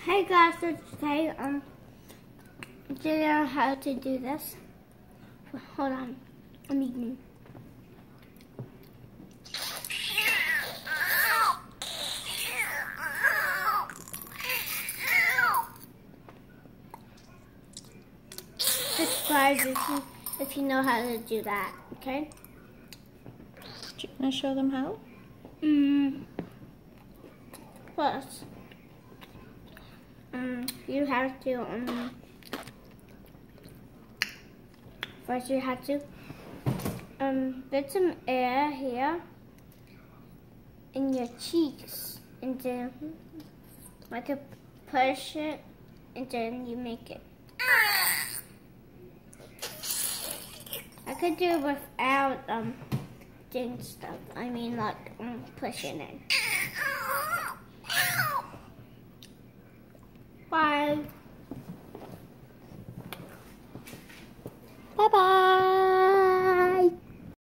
Hey guys, so today do you know how to do this? Hold on, I'm eating. Subscribe if you know how to do that, okay? Do you want to show them how? First, you have to put some air here in your cheeks, and then like a push it, and then you make it. I could do it without doing stuff. I mean, like pushing it. Bye. Bye-bye.